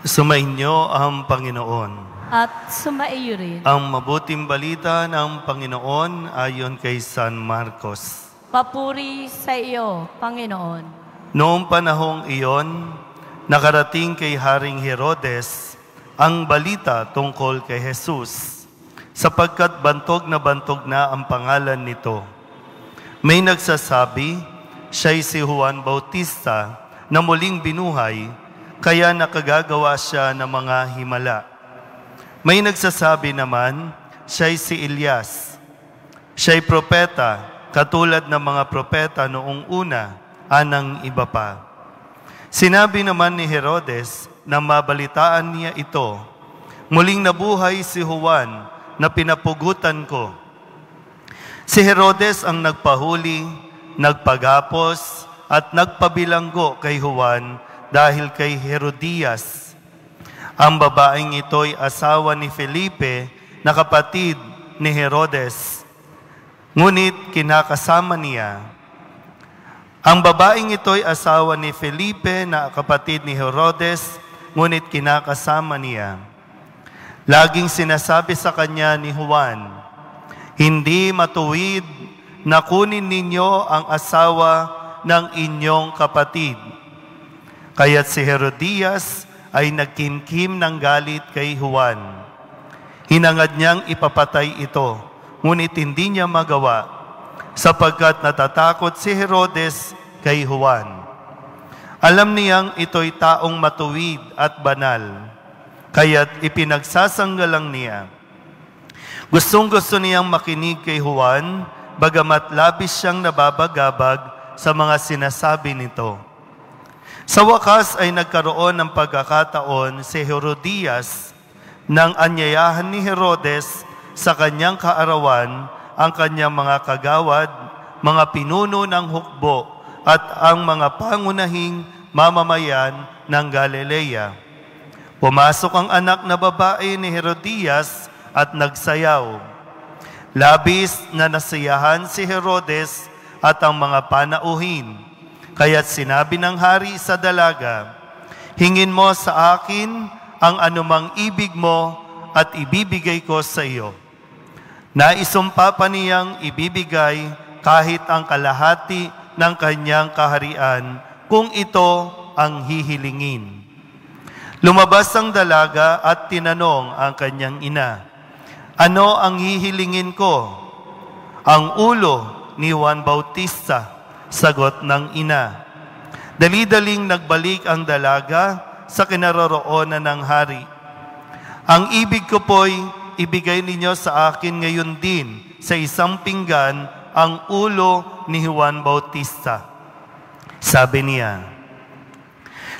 Sumainyo ang Panginoon. At sumaiyo rin. Ang mabuting balita ng Panginoon ayon kay San Marcos. Papuri sa iyo, Panginoon. Noong panahong iyon, nakarating kay Haring Herodes ang balita tungkol kay Jesus, sapagkat bantog na ang pangalan nito. May nagsasabi, siya'y si Juan Bautista na muling binuhay, kaya nakagagawa siya ng mga himala. May nagsasabi naman, siya'y si Elias. Siya'y propeta, katulad ng mga propeta noong una, anang iba pa. Sinabi naman ni Herodes na mabalitaan niya ito, muling nabuhay si Juan na pinapugutan ko. Si Herodes ang nagpahuli, nagpagapos, at nagpabilanggo kay Juan dahil kay Herodias. Ang babaeng ito'y asawa ni Felipe na kapatid ni Herodes, ngunit kinakasama niya. Ang babaeng ito'y asawa ni Felipe na kapatid ni Herodes, ngunit kinakasama niya. Laging sinasabi sa kanya ni Juan, hindi matuwid na kunin ninyo ang asawa ng inyong kapatid. Kaya't si Herodias ay nagkimkim ng galit kay Juan. Hinangad niyang ipapatay ito, ngunit hindi niya magawa, sapagkat natatakot si Herodes kay Juan. Alam niyang ito'y taong matuwid at banal, kaya't ipinagsasanggalang niya. Gustong-gusto niyang makinig kay Juan, bagamat labis siyang nababagabag sa mga sinasabi nito. Sa wakas ay nagkaroon ng pagkakataon si Herodias nang anyayahan ni Herodes sa kanyang kaarawan ang kanyang mga kagawad, mga pinuno ng hukbo at ang mga pangunahing mamamayan ng Galilea. Pumasok ang anak na babae ni Herodias at nagsayaw. Labis na nasiyahan si Herodes at ang mga panauhin. Kaya't sinabi ng hari sa dalaga, hingin mo sa akin ang anumang ibig mo at ibibigay ko sa iyo. Naisumpa pa niyang ibibigay kahit ang kalahati ng kanyang kaharian kung ito ang hihilingin. Lumabas ang dalaga at tinanong ang kanyang ina, ano ang hihilingin ko? Ang ulo ni Juan Bautista, sagot ng ina. Dali-daling nagbalik ang dalaga sa kinaroroonan ng hari. Ang ibig ko po'y ibigay ninyo sa akin ngayon din sa isang pinggan ang ulo ni Juan Bautista. Sabi niya,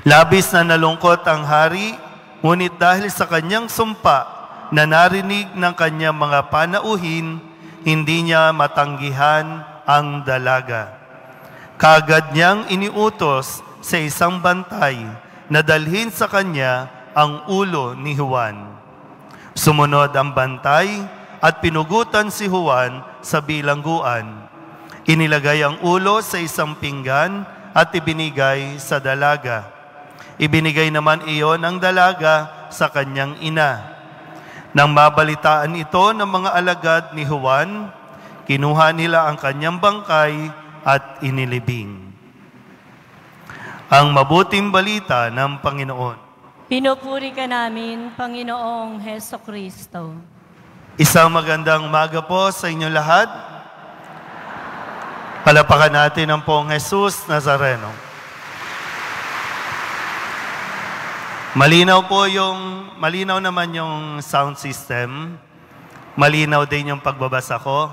labis na nalungkot ang hari, ngunit dahil sa kanyang sumpa na narinig ng kanyang mga panauhin, hindi niya matanggihan ang dalaga. Kaagad niyang iniutos sa isang bantay na dalhin sa kanya ang ulo ni Juan. Sumunod ang bantay at pinugutan si Juan sa bilangguan. Inilagay ang ulo sa isang pinggan at ibinigay sa dalaga. Ibinigay naman iyon ng dalaga sa kanyang ina. Nang mabalitaan ito ng mga alagad ni Juan, kinuha nila ang kanyang bangkay at inilibing. Ang mabuting balita ng Panginoon. Pinupuri ka namin, Panginoong Hesukristo. Isang magandang umaga po sa inyo lahat. Palapakan natin ang Poong Jesus Nazareno. Malinaw naman yung sound system. Malinaw din yung pagbabasa ko.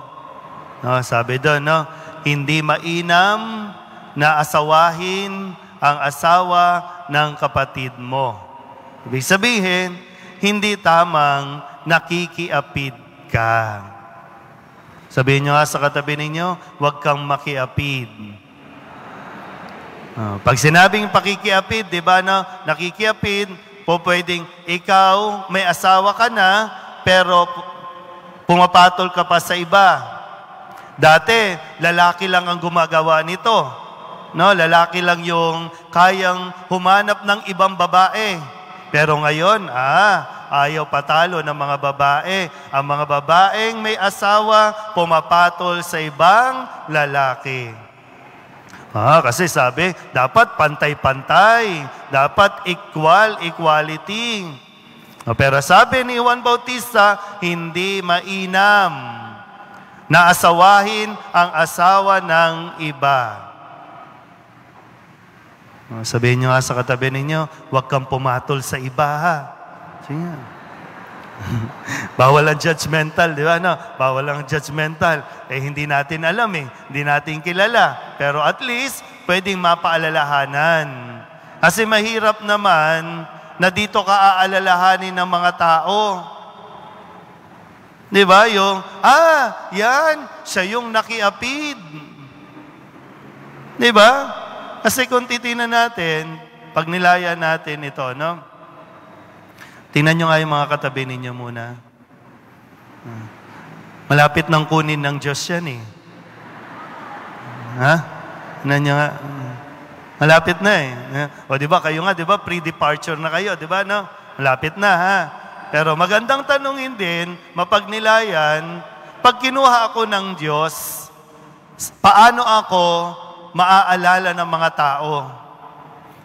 No, sabi doon, no, hindi mainam na asawahin ang asawa ng kapatid mo. Ibig sabihin, hindi tamang nakikiapid ka. Sabihin nyo nga sa katabi ninyo, huwag kang makiapid. Pag sinabing pakikiapid, di ba, no, nakikiapid, po pwedeng ikaw may asawa ka na, pero pumapatol ka pa sa iba. Dati, lalaki lang ang gumagawa nito. No, lalaki lang yung kayang humanap ng ibang babae. Pero ngayon, ayaw patalo ng mga babae. Ang mga babaeng may asawa, pumapatol sa ibang lalaki. Kasi sabi, dapat pantay-pantay. Dapat equality. Pero sabi ni Juan Bautista, hindi mainam na asawahin ang asawa ng iba. Sabihin nyo nga sa katabi ninyo, huwag kang pumatol sa iba, ha? Sige. Bawal ang judgmental, di ba? No? Bawal ang judgmental. Hindi natin alam Hindi natin kilala. Pero at least, pwedeng mapaalalahanan. Kasi mahirap naman na dito ka aalalahanin ng mga tao. Di ba? Yung, yan, siya yung nakiapid. Di ba? Kasi kung titinan natin, pag nilaya natin ito, no? Tingnan nyo nga yung mga katabi ninyo muna. Malapit nang kunin ng Diyos yan Tingnan nyo nga. Malapit na O di ba, kayo nga, di ba, pre-departure na kayo, di ba, no? Malapit na, Pero magandang tanongin din, mapagnilayan, pag kinuha ako ng Diyos, paano ako maaalala ng mga tao?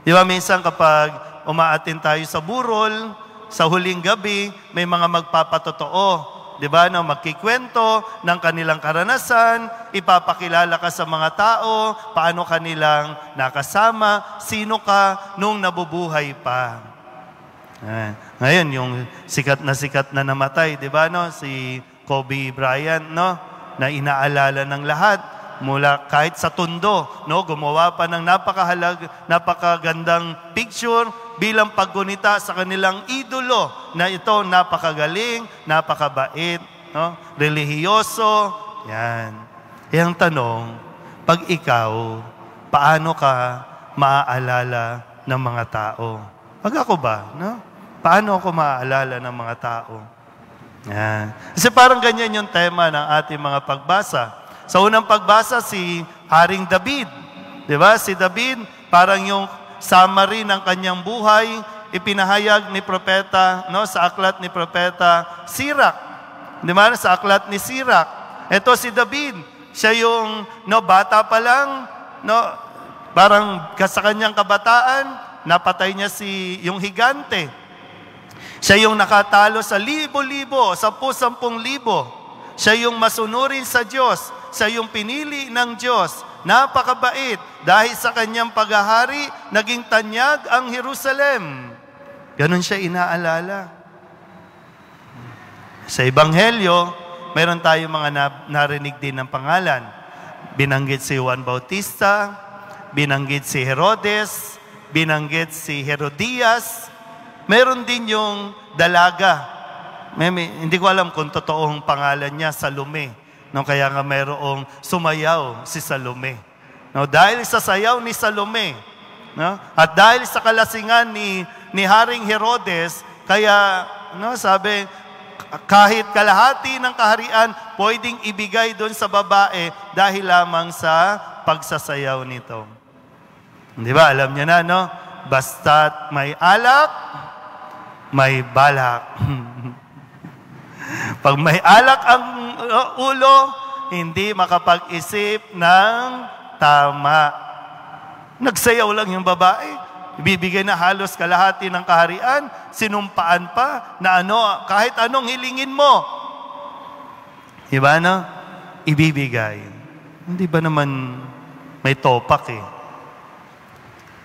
Di ba, minsan kapag umaatin tayo sa burol, sa huling gabi, may mga magpapatotoo. Di ba, no? Magkikwento ng kanilang karanasan, ipapakilala ka sa mga tao, paano kanilang nakasama, sino ka nung nabubuhay pa. Ngayon, yung sikat na namatay, di ba, no? Si Kobe Bryant, no? Na inaalala ng lahat, mula kahit sa Tondo, no? Gumawa pa ng napakagandang picture bilang paggunita sa kanilang idolo na ito napakagaling, napakabait, no? Relihiyoso, yan. Ang tanong, pag ikaw, paano ka maaalala ng mga tao? Pag ako ba, no? Paano ako maaalala ng mga tao? Yan. Kasi parang ganyan yung tema ng ating mga pagbasa. Sa unang pagbasa, si Haring David. Di ba? Si David, parang yung summary ng kanyang buhay, ipinahayag ni propeta, no, sa aklat ni propeta Sirach. Di ba? Sa aklat ni Sirach. Ito si David, siya yung bata pa lang, parang sa kanyang kabataan, napatay niya yung higante. Siya yung nakatalo sa libo-libo, 10,000 libo. Siya yung masunurin sa Diyos. Siya yung pinili ng Diyos. Napakabait. Dahil sa kanyang paghahari, naging tanyag ang Jerusalem. Ganon siya inaalala. Sa Ebanghelyo, meron tayong mga narinig din ng pangalan. Binanggit si Juan Bautista, binanggit si Herodes, binanggit si Herodias, meron din yung dalaga. Hindi ko alam kung totoong pangalan niya, Salome. Kaya nga mayroong sumayaw si Salome. Dahil sa sayaw ni Salome, at dahil sa kalasingan ni Haring Herodes, kaya sabi, kahit kalahati ng kaharian, pwedeng ibigay doon sa babae dahil lamang sa pagsasayaw nito. Di ba? Alam niyo na, no? Basta't may alak, may balak. Pag may alak ang ulo, hindi makapag-isip ng tama. Nagsayaw lang yung babae. Ibibigay na halos kalahati ng kaharian, sinumpaan pa na kahit anong hilingin mo. Diba, no? Ibibigay. Hindi ba naman may topak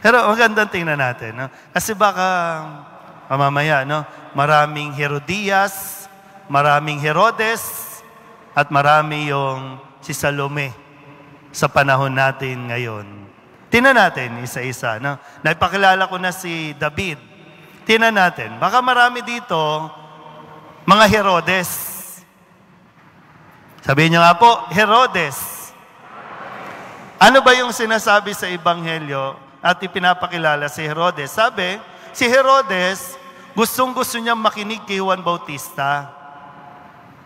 Pero magandang tingnan natin, no? Kasi baka mamaya, no? Maraming Herodias, maraming Herodes, at marami yung si Salome sa panahon natin ngayon. Tingnan natin isa-isa, no? Naipakilala ko na si David. Tingnan natin. Baka marami dito mga Herodes. Sabihin niyo nga po, Herodes. Ano ba yung sinasabi sa Ebanghelyo at ipinapakilala si Herodes? Sabi, si Herodes, gustong-gusto niyang makinig kay Juan Bautista.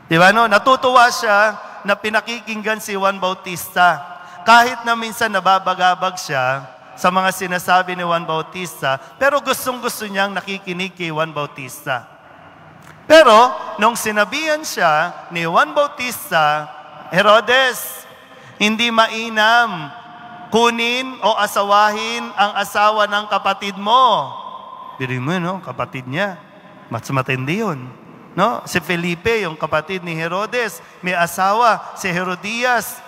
Di ba, no? Natutuwa siya na pinakikinggan si Juan Bautista. Kahit na minsan nababagabag siya sa mga sinasabi ni Juan Bautista, pero gustong-gusto niyang nakikinig kay Juan Bautista. Pero, nung sinabihan siya ni Juan Bautista, Herodes, hindi mainam kunin o asawahin ang asawa ng kapatid mo. Biro mo, no? Kapatid niya. Mas matindi yun. No? Si Felipe, yung kapatid ni Herodes, may asawa, si Herodias.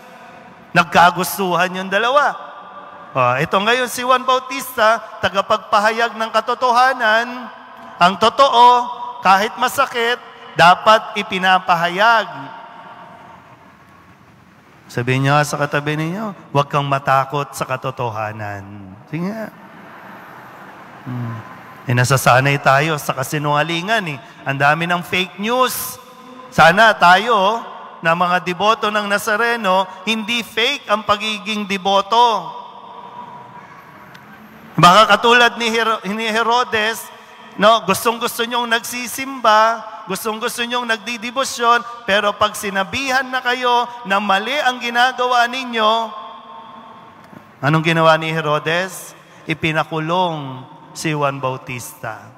Nagkagustuhan yung dalawa. Ito ngayon si Juan Bautista, tagapagpahayag ng katotohanan. Ang totoo, kahit masakit, dapat ipinapahayag. Sabihin niyo sa katabi ninyo, huwag kang matakot sa katotohanan. Sige nga. Nasasanay tayo sa kasinungalingan. Ang dami ng fake news. Sana tayo, na mga deboto ng Nazareno, hindi fake ang pagiging deboto. Baka katulad ni Herodes, no, gustong-gusto nyong nagsisimba, gustong-gusto nyong nagdidibosyon, pero pag sinabihan na kayo na mali ang ginagawa ninyo, anong ginawa ni Herodes? Ipinakulong si Juan Bautista.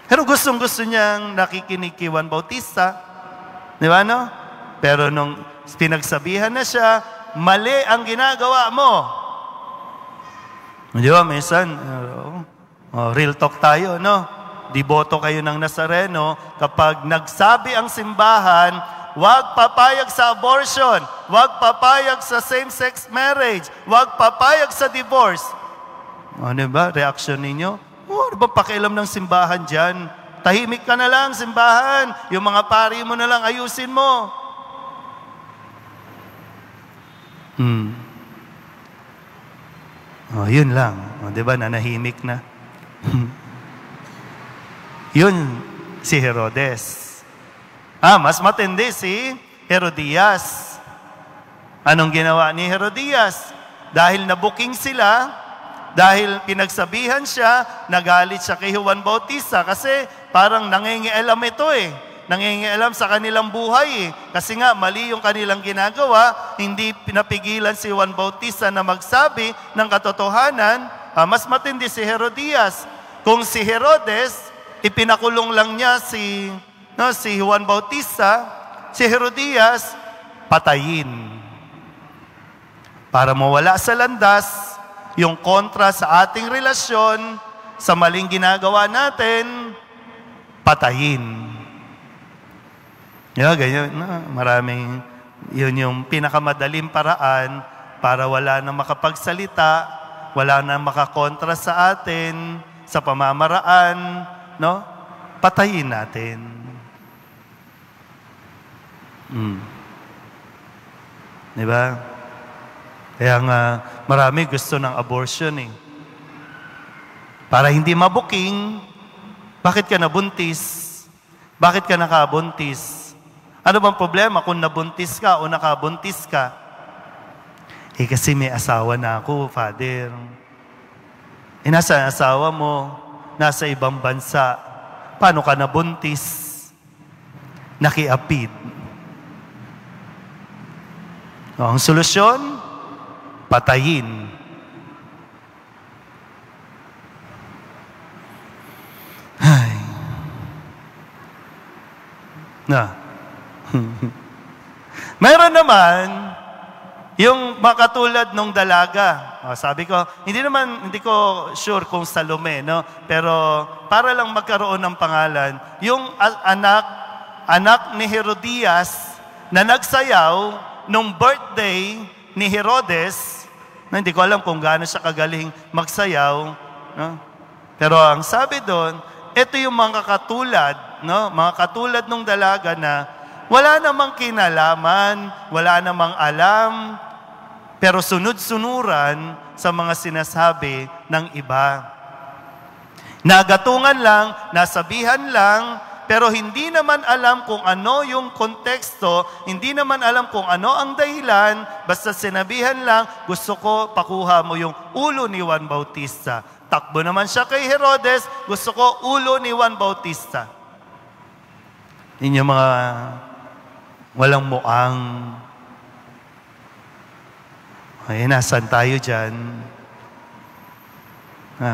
Pero gustong-gusto niyang nakikinig kay Juan Bautista. Di ba, no? Pero nung pinagsabihan na siya, mali ang ginagawa mo. Di ba, minsan, real talk tayo, no? Deboto kayo ng Nazareno, kapag nagsabi ang simbahan, huwag papayag sa abortion, huwag papayag sa same-sex marriage, huwag papayag sa divorce. Ano ba, reaction ninyo? Ano ba pakialam ng simbahan dyan? Tahimik ka na lang, simbahan. Yung mga pari mo na lang, ayusin mo. Yun lang. Diba, nanahimik na. Yun si Herodes. Mas matindi si Herodias. Anong ginawa ni Herodias? Dahil nabuking sila, dahil pinagsabihan siya, nagalit siya kay Juan Bautista kasi parang nangingialam ito Nangingialam sa kanilang buhay Kasi nga, mali yung kanilang ginagawa, hindi pinapigilan si Juan Bautista na magsabi ng katotohanan. Mas matindi si Herodias. Kung si Herodes, ipinakulong lang niya si Juan Bautista, si Herodias, patayin. Para mawala sa landas, yung kontra sa ating relasyon, sa maling ginagawa natin, patayin. Ganyan, maraming, yun yung pinakamadaling paraan para wala nang makapagsalita, wala nang makakontra sa atin, sa pamamaraan, no? Patayin natin. Diba? Kaya nga, marami gusto ng abortion Para hindi mabuking, bakit ka nabuntis? Bakit ka nakabuntis? Ano bang problema kung nabuntis ka o nakabuntis ka? Kasi may asawa na ako, Father. Nasa asawa mo, nasa ibang bansa. Paano ka nabuntis? Nakiapid. Ang solusyon, patayin. Mayroon naman yung makatulad nung dalaga. Sabi ko, hindi ko sure kung Salome, no? Pero para lang magkaroon ng pangalan, yung anak ni Herodias na nagsayaw nung birthday ni Herodes, hindi ko alam kung gaano siya kagaling magsayaw, no? Pero ang sabi doon, ito yung mga katulad, no? Mga katulad nung dalaga na wala namang kinalaman, wala namang alam, pero sunod-sunuran sa mga sinasabi ng iba. Nagatungan lang, nasabihan lang, pero hindi naman alam kung ano yung konteksto, hindi naman alam kung ano ang dahilan, basta sinabihan lang, gusto ko pakuha mo yung ulo ni Juan Bautista. Takbo naman siya kay Herodes, gusto ko ulo ni Juan Bautista. Yun yung mga walang muang. Ay, nasan tayo dyan?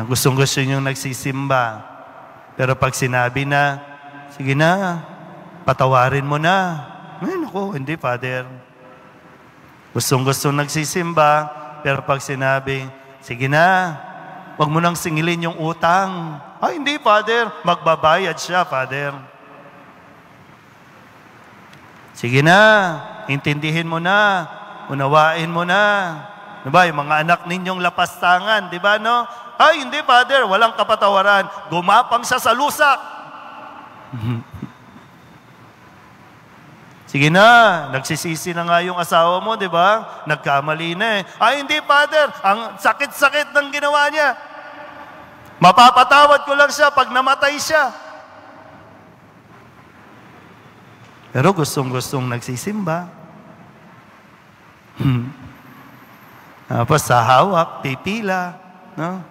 Gustong-gusto nyo nagsisimba. Pero pag sinabi na, sige na, patawarin mo na. Ay, naku, hindi, Father. Gustong-gusto nagsisimba, pero pag sinabi, sige na, wag mo nang singilin yung utang. Ay, hindi, Father. Magbabayad siya, Father. Sige na, intindihin mo na, unawain mo na. Diba, yung mga anak ninyong lapastangan, di ba, no? Ay, hindi, Father, walang kapatawaran. Gumapang siya sa lusak. Sige na, nagsisisi na nga yung asawa mo, di ba? Nagkamali na eh. Ay, hindi, Father, ang sakit-sakit ng ginawa niya. Mapapatawad ko lang siya pag namatay siya. Pero gustong-gustong nagsisimba. Tapos sa hawak, pipila. No?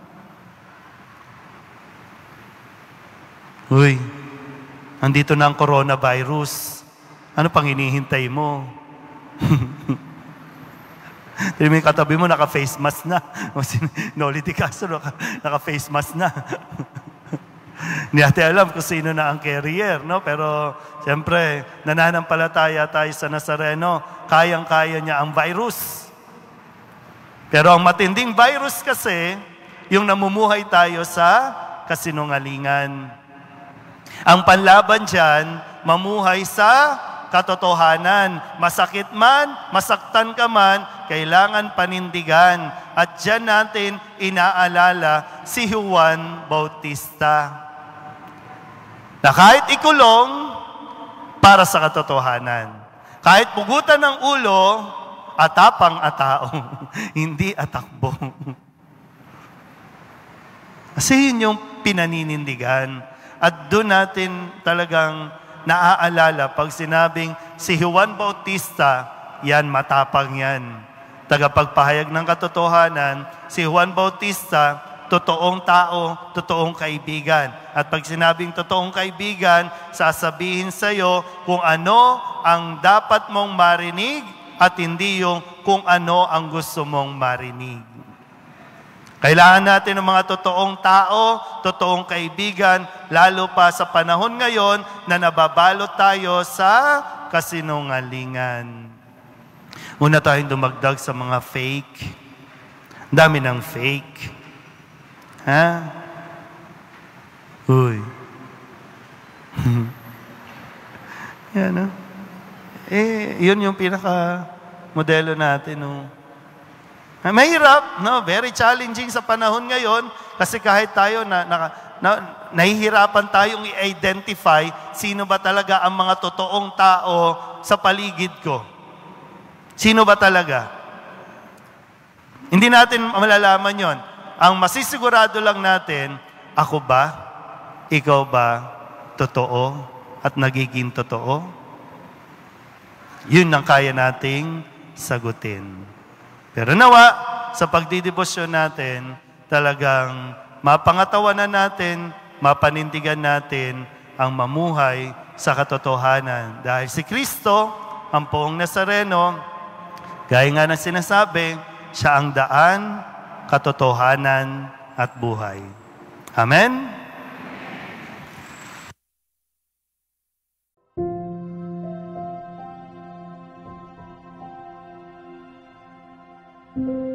Uy, andito na ang coronavirus. Ano pang hinihintay mo? Tignan mo yung katabi mo, naka-face mask na. Noli Di Castro, naka-face mask na. Hindi natin alam kung sino na ang carrier, no? Pero, siyempre, nananampalataya tayo sa Nazareno, kayang-kaya niya ang virus. Pero ang matinding virus kasi, yung namumuhay tayo sa kasinungalingan. Ang panlaban dyan, mamuhay sa katotohanan. Masakit man, masaktan ka man, kailangan panindigan. At dyan natin inaalala si Juan Bautista. Na kahit ikulong, para sa katotohanan. Kahit pugutan ng ulo, atapang atao, hindi atakbo. Kasi yun yung pinaninindigan. At doon natin talagang naaalala pag sinabing si Juan Bautista, yan, matapang yan. Tagapagpahayag ng katotohanan, si Juan Bautista, totoong tao, totoong kaibigan. At pag sinabing totoong kaibigan, sasabihin sa iyo kung ano ang dapat mong marinig at hindi yung kung ano ang gusto mong marinig. Kailangan natin ng mga totoong tao, totoong kaibigan, lalo pa sa panahon ngayon na nababalot tayo sa kasinungalingan. Una tayong dumagdag sa mga fake. Ang dami ng fake. Ha? Uy. Yan, no? Yun yung pinaka-modelo natin, no? Mahirap, no? Very challenging sa panahon ngayon kasi kahit tayo nahihirapan tayong i-identify sino ba talaga ang mga totoong tao sa paligid ko. Sino ba talaga? Hindi natin malalaman yon. Ang masisigurado lang natin, ako ba, ikaw ba, totoo at nagiging totoo? Yun ang kaya nating sagutin. Pero nawa, sa pagdidebosyon natin, talagang mapangatawanan natin, mapanindigan natin ang mamuhay sa katotohanan. Dahil si Kristo, ang poong Nazareno, gaya nga ng sinasabi, siya ang daan, katotohanan at buhay. Amen? Thank you.